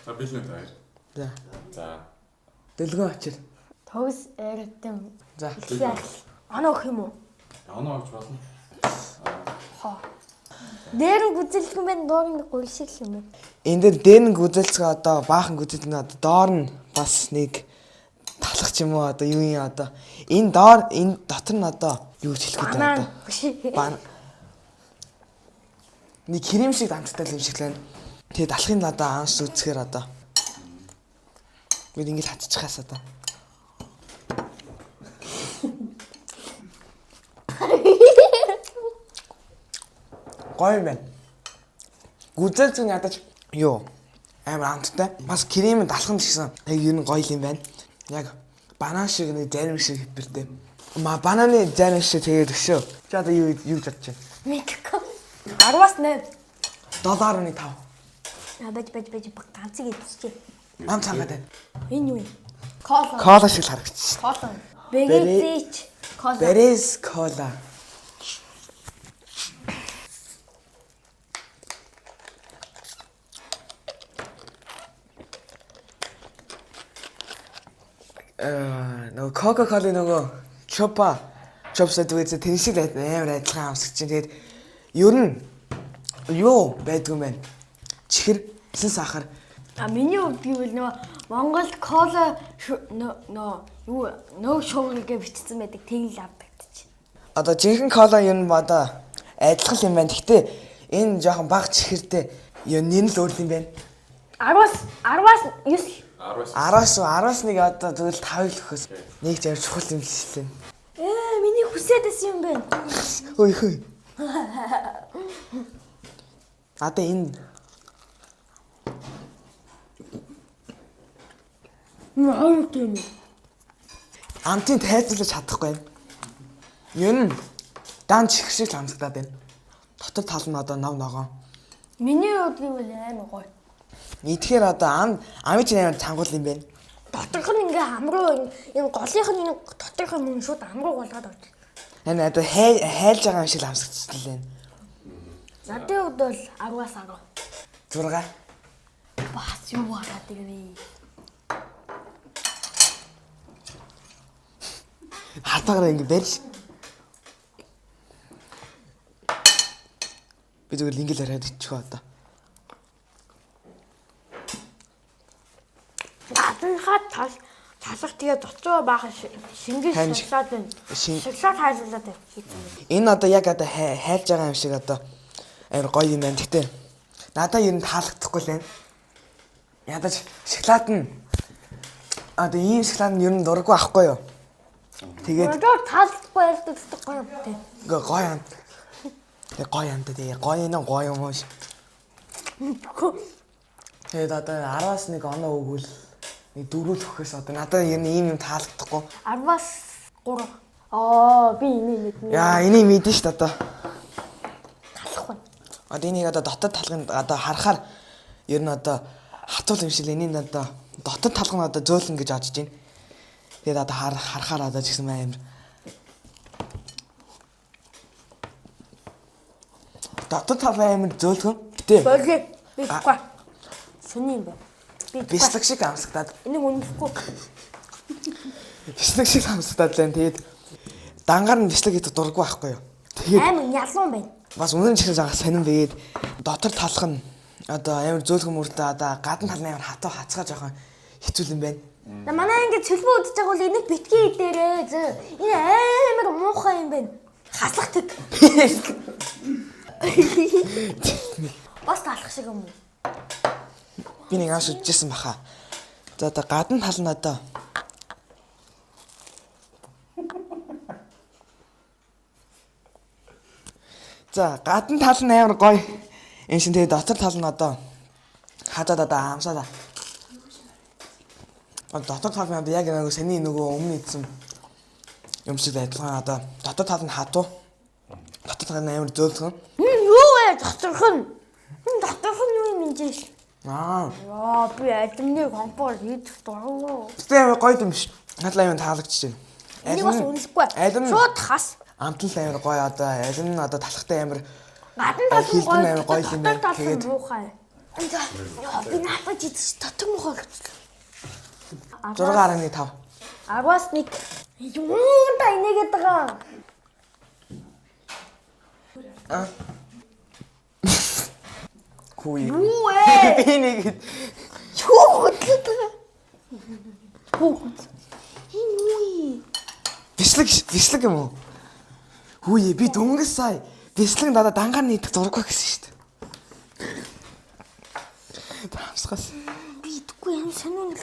За бэлнэ таяр. За. За. Дэлгөө очил. Төгс эрэдэм. За. Оноо өгөх юм уу? Оноо авч болно. Хоо. Дээр гүзэлэх юм байна, доор нэг гуйл шиг юм байна. Энд дээр нэг үзэлцгээ одоо баахан үзэлт нь одоо доор нь бас нэг талах ч юм уу одоо юу юм одоо энэ доор энэ дотор нь одоо юу ч хэлэх гэдэг одоо. Баа. Нэг крем шиг дамжтай юм шиг л байна. Тэгээ далахын надаа анс үзэхээр одоо бид ингэж хатчихаас одоо. Гоё юм байна. Гүзэлцэг надад юу амар амттай. Бас крем далах нь гэсэн ер нь гоё юм байна. Яг банан шиг нэг зарим шиг хэвэртэй. Бананы зарим шиг тэгээд өшөө. Чи одоо юу бодож байна? Мэдхгүй. 10-аас 8. $7.5. Бэж ганцыг идчихье. Ам цаамаа тань. Энэ юу юм? Кола. Кола шиг харагдчих. Кола. Бэгэж кола. Берез кола. Нөгөө Coca-Cola нөгөө чопсад үгүй тэр шиг амар адилхан амсгч чинь тэгээд ер нь юу байдгүй юм бэ? Чихэр, эсэн сахар. Миний хувьд гэвэл нөгөө Монголд кола нөгөө шуургээ бичсэн байдаг тэгэл авдагч. Одоо жинхэнэ кола ер нь одоо адилхан юм байна. Гэхдээ энэ жоохон бага чихэртэй ер нь л өөр юм байна. 10-аас 9. 10-аас нэг одоо тэгвэл 5 л өгөхөөс нэг зэр чухал юм шилээ. Миний хүсээдээс юм байна. Хөөе. Одоо энэ Маа тийм. амтын тайзлаж чадахгүй байна. Ер нь дан чих шиг л амсагдаад байна. Дотор тал нь одоо нав ногоон. Миний хувьд гэвэл амар гоё. Идэхээр одоо амын чинь амар цангуул юм байна. Доторх нь ингээ хамруу энэ голынх нь доторх юм шууд хамруу болгоод авч. Энэ одоо хайлж байгаа юм шиг амсагдчихлаа байна. Надын хувьд бол 10-аас 10. 6. Бас юу хараад ирвэ. Хатаагаар ингэ барьж. Би зүгээр л ингэ л хараад иччихөө одоо. Гаднахад талах тэгээ доцоо баахан шингэж шалаад байна. Шалаад хайлуулаад байна. Энэ одоо яг одоо хайлж байгаа юм шиг одоо амар гоё юм байна. Гэтэ надаа ер нь таалагдахгүй л байна. Ядаж шоколад нь одоо ийм шоколад нь ер нь дурггүй ахгүй юу? Тэгээд таалагдахгүй ярьдаг гоё юм тий. Гоё юм. Тэгээ гоё юм дээ. Гоё юм уу? Тэгээд одоо 10-аас нэг оноо өгвөл нэг 4 л өгөхөөс одоо надад ер нь ийм юм таалагдахгүй. 10-аас 3. Би энийг мэднэ. Яа, энийг мэдэн шүү дээ одоо. Талах байна. Одоо энийг одоо дотоод талхын одоо харахаар ер нь одоо хатуул юм шиг л энийг одоо дотоод талх нь одоо зөөлөн гэж бодож байна. Тэгээд одоо харахаар одоо ч гэсэн амар. Дотоод тал амар зөөлхөн. Гэтэ. Болиг. Би тэгэхгүй. Сүний юм байна. Бислэг шиг амсагдаад. Энийг үнэхгүй. Бислэг шиг амсагдаад лэн. Тэгээд дангаар нь бислэг гэдэг дурггүй байхгүй юу? Тэгээд амар ялуун байна. бас үнэн чинь жаа сонирн тэгээд дотор талх нь одоо амар зөөлхөн мөртөө одоо гадна тал нь амар хатуу хацгаа жоохон хэцүү юм байна. Манай ингээд цөлбөө удаж байгаа бол энийг битгий дээрээ. Энэ амар муухай юм байна. Хаслахдаг. Бас талах шиг юм уу? Би нэг ааш үдчихсэн баха. За одоо гадна тал нь одоо За гадна тал нь амар гоё. Энэ шин тэгээ дотор тал нь одоо хадаад одоо амсаа. Дотор тал нь одоо яг нэг саний нөгөө өмнө идсэн юм шиг адилхан одоо дотор тал нь хатуу. Дотор тал нь амар зөөлхөн. Юу вэ? Доторх нь. Доторх нь юу юм бэ? Яа, би адимны компор идэх дургу. тэгээ гоё юм биш. Хадлаа юм таалагдчихэв. Энийг бас үнэлэхгүй. Шууд хас. Амтал амар гоё одоо алин нь одоо талхтай амар гадна тал нь гоё. гоё юм байна. Тэгээд муухай. Яа би наапаж идэж дотор мохоо гэвчлээ. 6.5. 10-аас 1. Юу та инээгээд байгаа. Хүй. Юу ээ? Би нэг Юу хөдлөд байгаа. Хүй. Бислэг юм уу? Хүй би дөнгөс сая бислэг надад дангаар нийтэх зураг гэсэн шүү дээ. Таамсгаас. Би идэхгүй юм санаа л.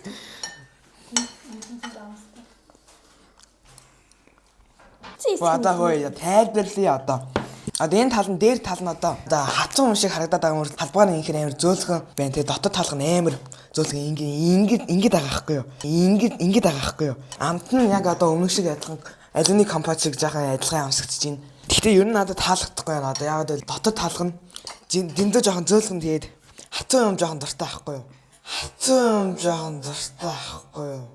Одоо хөөе тайлбарлая одоо. Одоо энэ тал нь дээр тал нь одоо хатсан юм шиг харагдаад байгаа мөр талбаар нь инхээр амар зөөлхөн байна. Тэгээ дотоод талх нь амар зөөлхөн ингэж байгаа байхгүй юу? Ингэж байгаа байхгүй юу? Амт нь яг одоо өмнөх шиг адилхан алюминий компост шиг жаахан адилхан амсагдаж байна. Гэхдээ ер нь надад таалагдахгүй байна. Одоо яг л дотоод талх нь дэндүү жаахан зөөлхөн тэгээд хатсан юм жаахан дуртай байхгүй юу? Хатсан юм жаахан дуртай байхгүй юу?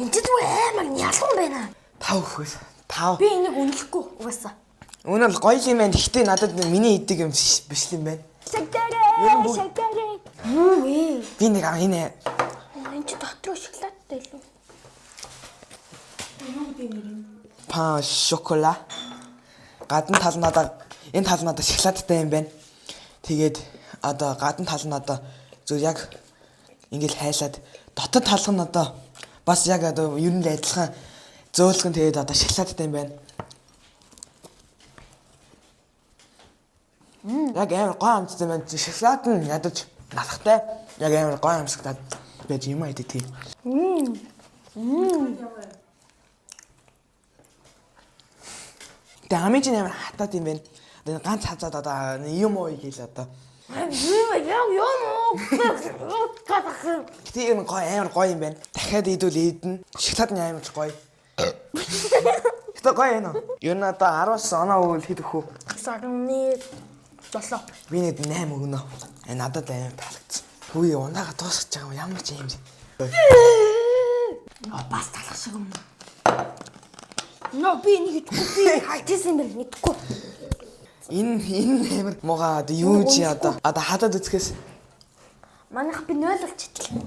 Энд ч амар ялган байна. 5 хөөс. 5. Би энийг үнэлэхгүй угаасаа. Үнэ л гоё юм байна. Гэхдээ надад миний идэг юм биш юм байна. Шагтарэ. Юу вэ? Би нэг энэ Энд ч дотор шоколадтай илүү. пан шоколад. Гадна тал нь одоо энэ тал нь одоо шоколадтай юм байна. Тэгээд одоо гадна тал нь одоо зөв яг ингээл хайлаад дотоод талх нь одоо бас яг одоо ер нь л адилхан зөөлхөн тэгээд одоо шоколадтай юм байна. Яг амар гоё амттай байна. Шоколад нь ядаж налахтай. Яг амар гоё амсгатаад байж юм аа тийм. Тэ амиж амар хатаад юм байна. Одоо ганц хазаад одоо юм уу гээл одоо. Гэтэ энэ гоё амар гоё юм байна. Дахиад идвэл идэнэ. Шоколад нь амар гоё. Гэтэ гоё юм уу? Ер нь одоо 10-аас оноо өгвөл хэд өгөх вэ? Сарны 7. Би нэг 8 өгнө. Надад амар таалагдсан. Хөөе унаага дуусгаж байгаа юм ямар ч юм. Бас талах шиг юм. Би энийг идэхгүй би халтсан юм байна идэхгүй. Энэ амар мугаа одоо юу чи одоо хадаад үзэхээс Манайх би 0 болчихлаа.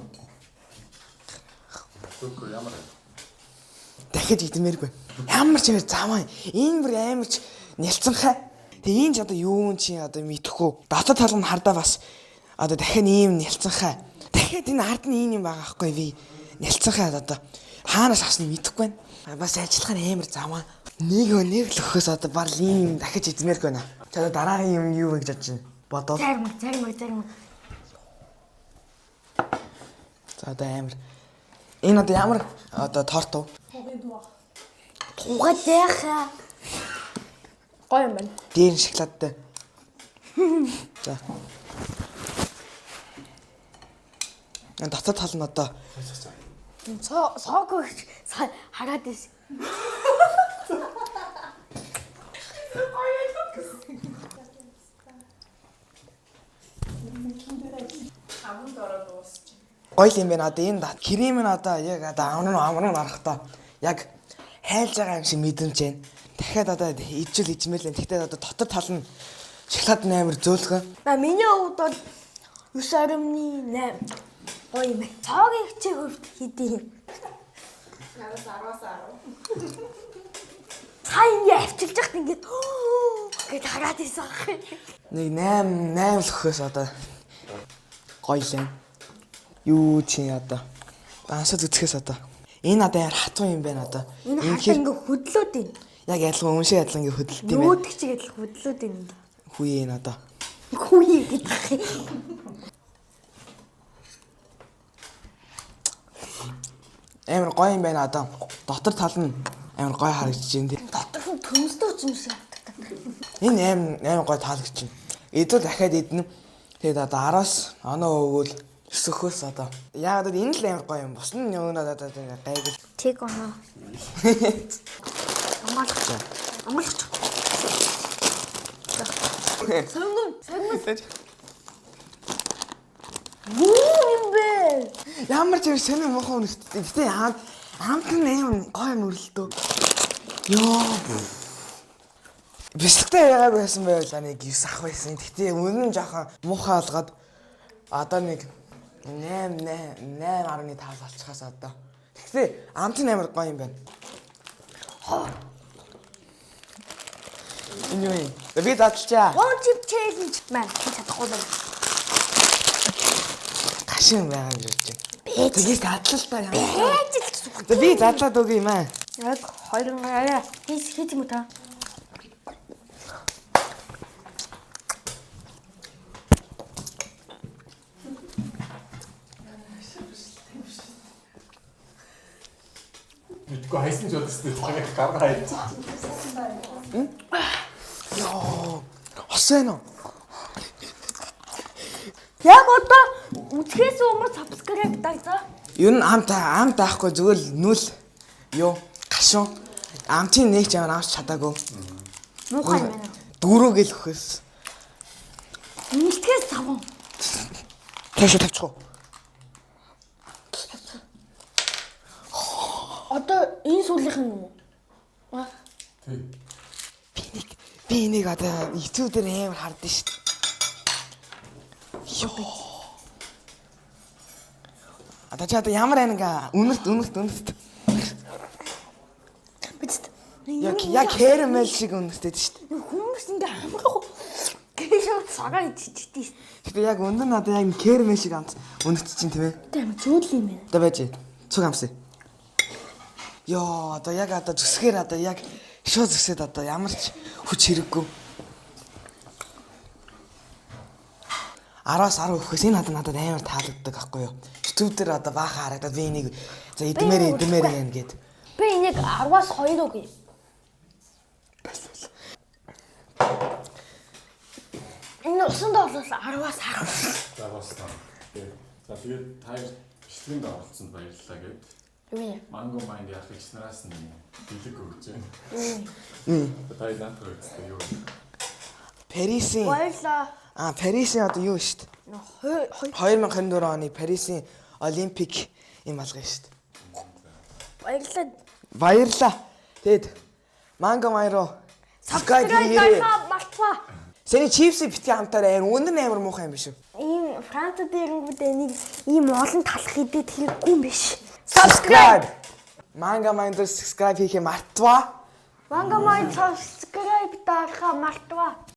дахиж идмээргүй. Ямар ч юм замаа. Энэ бүр амар ч нялцанхай. Тэгээ энэ ч одоо юу чи одоо мэдхгүй. Дотоод тал нь хардаа бас одоо дахин ийм нялцанхай. Дахиад энэ ард нь ийм юм байгаа байхгүй би. Нялцанхай одоо хаанаас авсныг мэдэхгүй байна. Бас ажиллах нь амар замаа. Нэг л өхөөс одоо баг ийм дахиж идмээргүй байна. Тэгээд дараагийн юм юу вэ гэж бодож байна. Бодоод. Зарим. За одоо амар. Энэ одоо ямар одоо торт уу? Тугад яха. Гоё юм байна. Дээр шоколадтай. За. Энэ дотоод тал нь одоо Соог хараад байсан. гоё юм байна. Одоо энэ крем нь одоо яг одоо амрын арахтаа яг хайлж байгаа юм шиг мэдрэмж байна. Дахиад одоо ижил ижмэл байна. Тэгтээ одоо дотор тал нь шоколад амар зөөлхөн. Миний хувьд бол 9.8. Гоё юм байна. Цоогийн хичээх хувьд хэдий юм. Надаас 10-аас 10. Сайн явчилж яхад ингээд гэж хараад байсан. Нэг 8 л өхөөс одоо гоё лээ. Юу чи одоо бансад үзэхээс одоо энэ одоо яар хатуу юм байна одоо. Энэ хатаа ингээд хөдлөөд байна. Яг ялган өмшөө ядлан ингээд хөдөлт юм байна. Нүүдг чиг адил хөдлөөд байна. Хүүе энэ одоо. Хүүе гэдэг. Амар гоё юм байна одоо. Дотор тал нь амар гоё харагдаж байна. Дотор нь төмсдөө ч юм шиг харагдаад. Энэ амар гоё таалагдж байна. Эдэл дахиад идэнэ. Тэгээд одоо 10-аас оноо өгвөл 9 өхөөс одоо. Яг одоо энэ л амар гоё юм. Бус нь нөгөө одоо гайгүй. Тэг оноо. Амгалах. Сонгон. Юу юм бэ? Ямар ч юм сонир мохоо үнэхтэй. Гэтэ амт нь амар гоё мөрлөлтөө. Йоо. Бисгтэй яагаад байсан байвал нэг 9 ах байсан. Гэтэ үнэн жоохон муухай алгаад Одоо нэг 8.5 болчихоос одоо. Тэгтээ амт нь амар гоё юм байна. Энэ юу юм? Би задлчаа. One chip challenge маань хийж чадахгүй байна. Гашин байгаа юм гэж байна. Тэгээд задлал та ямар. Яаж л гэсэн үг. Би задлаад өгье юм аа. Яг 2 арай хийж юм уу та? Мэдгүй хайсан ч удахгүй цагийг гаргаа хайж. Йоо. Осэн оо. Яг одоо үзэхээс өмнө subscribe даа. Юу н амт аахгүй зүгээр л нүл. Йоо. Гашуун. Амтын нэг ч аваад авч чадаагүй. Муухай юм байна. Дүүрөө гэл өхөөс. Нэгтгэс савн. Тэшээ тавчих уу? Одоо энэ сүүлийнх нь юу? Тий. Би нэг одоо YouTube дээр амар хардсан шүү дээ. Йоо. Одоо ч одоо ямар анга үнэрт. Бист. Яг кэрмэл шиг үнэртэй шүү дээ. Хүмүүс ингээ хамгаах. Гэшээ цагаа иччихдээ. Тэгтээ яг өндөр нь одоо яг кэрмэл шиг амт үнэрт чинь тийм ээ. Тийм зөөдөл юм байна. Одоо байж. Цуг амсаа. Йоо, одоо яг одоо зүсгээр одоо яг шоо зүсээд одоо ямар ч хүч хэрэггүй. 10-аас 10 өгөхөөс энэ надад амар таалагддаг аахгүй юу. YouTube дээр одоо баахан харагдаад би энийг за эдмээр юм гээд. Би энийг 10-аас 2 өгье. Энэ усанд болоос 10-аас 10. За басна. За тэгээд та бичлэгэнд оролцсонд баярлалаа гэд. Юу Mango Mind яахагч нараас нь бэлэг өгч байна. Та наадах үстэй юу? Парисын Баярлаа. Парисын одоо юу шүү дээ. 2024 оны Парисын Олимпик юм алгая шүү дээ. Баярлалаа. Тэгэд Mango Mind руу Subscribe хийгээрэй. Мартваа. Сэний чипсийг битгий хамтаарай. Өндөр амар муухай юм биш үү? Ийм Францад ирэнгүүтээ нэг ийм олон талах хийдэг хэрэггүй юм биш. Subscribe. Mango Mind subscribe хийхээ мартваа. Mango Mind subscribe даахаа мартваа.